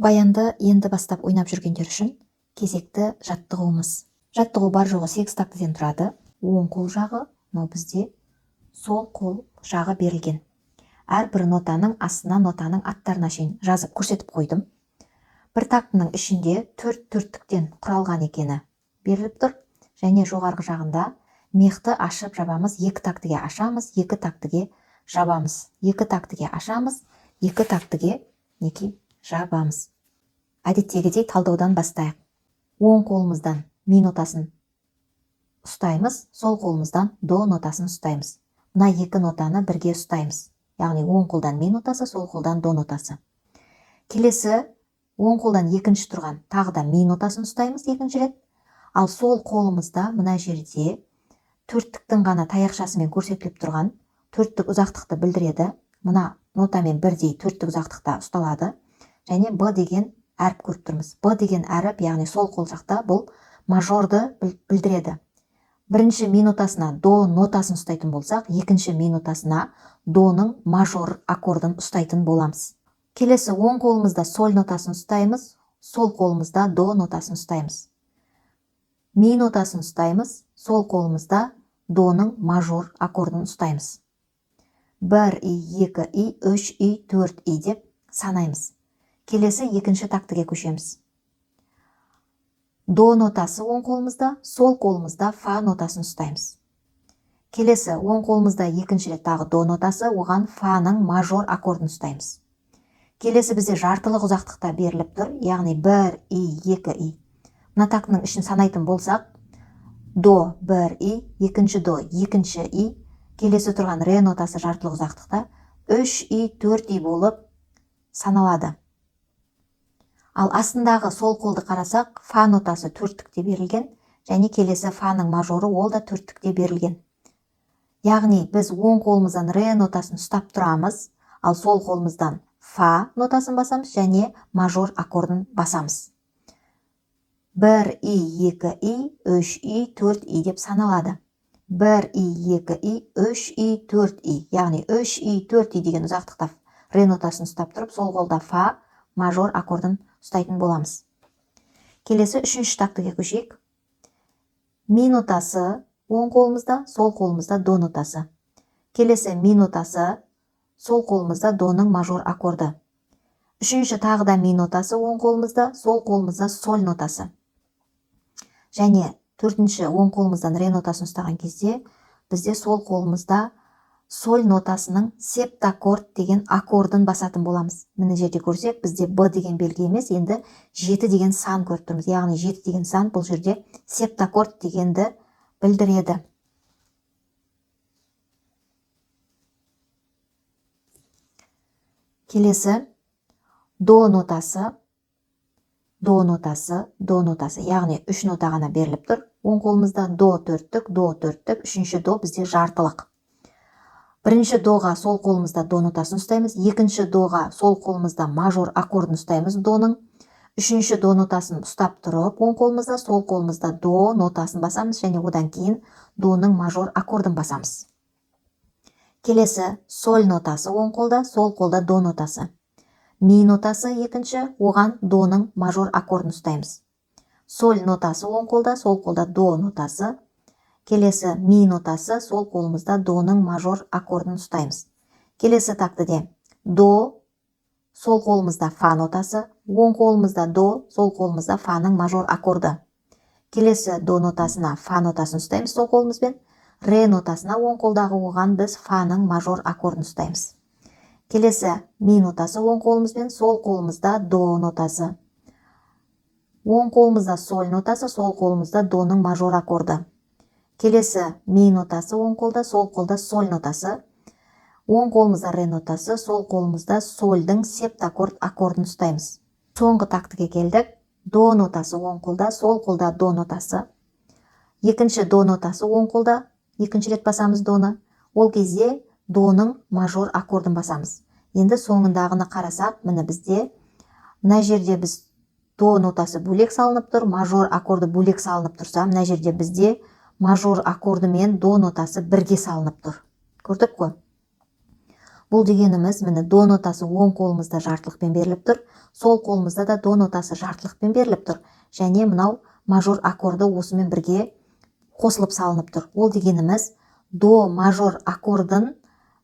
Баянды енді бастап ойнап жүргендер үшін кезекті жаттығуымыз. Жаттығу бар жоғы 8 тактіден тұрады. Оң қол жағы, мынау бізде сол қол жағы берілген. Әрбір нотаның астына нотаның аттарына шейін жазып көрсетіп қойдым. Бір тактінің ішінде 4 төрттіктен құралған екені беріліп тұр. Және жоғарғы жағында мехті ашып жабамыз, 2 тактіге ашамыз, 2 тактіге жабамыз, 2 тактіге ашамыз, 2 тактіге жабамыз. Әдеттегідей талдаудан бастайық. Оң қолымыздан ми нотасын ұстаймыз, сол қолымыздан до нотасын ұстаймыз. Мына 2 нотаны бірге ұстаймыз. Яғни оң қолдан ми нотасы, сол қолдан до нотасы. Келесі оң қолдан екінші тұрған тағы да ми нотасын ұстаймыз екінші рет. Ал сол қолымызда мына жерде төрттіктің ғана таяқшасымен көрсетіліп тұрған төрттік ұзақтықты білдіреді. Мына нотамен бірдей төрттік ұзақтықта ұсталады. Және Б деген әріп көріп тұрмыз. Б деген әріп, яғни сол қол жақта бұл мажорды білдіреді. Бірінші ми нотасына до нотасын ұстайтын болсақ, екінші ми нотасына доның мажор аккордын ұстайтын боламыз. Келесі оң қолымызда соль нотасын ұстаймыз, сол қолымызда до нотасын ұстаймыз. Ми нотасын ұстаймыз, сол қолымызда доның мажор аккордын ұстаймыз. 1 и, 2 и, 3 и, 4 и деп санаймыз. Келесі екінші тактіге көшеміз. До нотасы оң қолымызда, сол қолымызда фа нотасын ұстаймыз. Келесі оң қолымызда екінші рет тағы до нотасы, оған фаның мажор аккордын ұстаймыз. Келесі бізде жартылық ұзақтықта беріліп тұр, яғни 1 и, 2 и. Мына тактінің ішін санайтын болсақ, до 1 и, екінші до, екінші и, келесі тұрған ре нотасы жартылық ұзақтықта 3 и, 4 и болып саналады. Ал астындағы сол қолды қарасақ, фа нотасы төрттікте берілген, және келесі фаның мажоры ол да төрттікте берілген. Яғни біз оң қолымыздан ре нотасын ұстап тұрамыз, ал сол қолымыздан фа нотасын басамыз және мажор аккордын басамыз. 1 и, 2 и, 3 и, 4 и деп саналады. 1 и, 2 и, 3 и, 4 и. Яғни 3 и, 4 и деген ұзақтықта ре нотасын ұстап тұрып, сол қолда фа мажор аккордын ұстайтын боламыз. Келесі үшінші тактіге көшейік. Ми нотасы оң қолымызда, сол қолымызда до нотасы. Келесі ми нотасы, сол қолымызда доның мажор аккорды. Үшінші тағы да ми нотасы оң қолымызда, сол қолымызда соль нотасы. Және төртінші оң қолымыздан ре нотасын ұстаған кезде бізде сол қолымызда соль нотасының септаккорд деген аккордын басатын боламыз. Міне жерде көрсек, бізде Б деген белгі емес, енді 7 деген сан көріп тұрмыз. Яғни 7 деген сан бұл жерде септаккорд дегенді білдіреді. Келесі до нотасы, до нотасы, до нотасы. Яғни 3 нота ғана беріліп тұр. Оң қолымызда до төрттік, үшінші до бізде жартылық. Бірінші доға сол қолымызда до нотасын ұстаймыз, екінші доға сол қолымызда мажор аккордын ұстаймыз доның, үшінші до нотасын ұстап тұрып, оң қолымызда сол қолымызда до нотасын басамыз және одан кейін доның мажор аккордын басамыз. Келесі соль нотасы оң қолда, сол қолда до нотасы. Ми нотасы екінші, оған доның мажор аккордын ұстаймыз. Соль нотасы оң қолда, сол қолда до нотасы. Келесі ми нотасы, сол қолымызда доның мажор аккордын ұстаймыз. Келесі тактіде до, сол қолымызда фа нотасы, оң қолымызда до, сол қолымызда фаның мажор аккорды. Келесі до нотасына фа нотасын ұстаймыз сол қолымызбен, ре нотасына оң қолдағы оған біз фаның мажор аккордын ұстаймыз. Келесі ми нотасы оң қолымызбен, сол қолымызда до нотасы. Оң қолымызда соль нотасы, сол қолымызда доның мажор аккорды. Келесі ми нотасы оң қолда, сол қолда соль нотасы. Оң қолымызда ре нотасы, сол қолымызда сольдің септаккорд аккордын ұстаймыз. Соңғы тактіге келдік. До нотасы оң қолда, сол қолда до нотасы. Екінші до нотасы оң қолда, екінші рет басамыз доны. Ол кезде доның мажор аккордын басамыз. Енді соңындағыны қарасақ, міне бізде мына жерде біз до нотасы бөлек салынып тұр, мажор аккорды бөлек салынып тұрса, мына жерде бізде мажор аккорды мен до нотасы бірге салынып тұр. Көрдік қой? Бұл дегеніміз, міне до нотасы оң қолымызда жартылықпен беріліп тұр, сол қолымызда да до нотасы жартылықпен беріліп тұр. Және мынау мажор аккорды осымен бірге қосылып салынып тұр. Ол дегеніміз, до мажор аккордын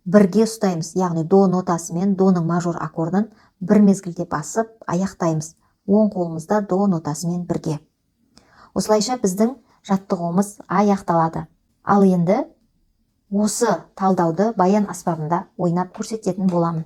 бірге ұстаймыз, яғни до нотасы мен доның мажор аккордын бір мезгілде басып аяқтаймыз. Оң қолымызда до нотасымен бірге. Осылайша біздің жаттығуымыз аяқталады. Ал енді осы талдауды баян аспабында ойнап көрсететін боламын.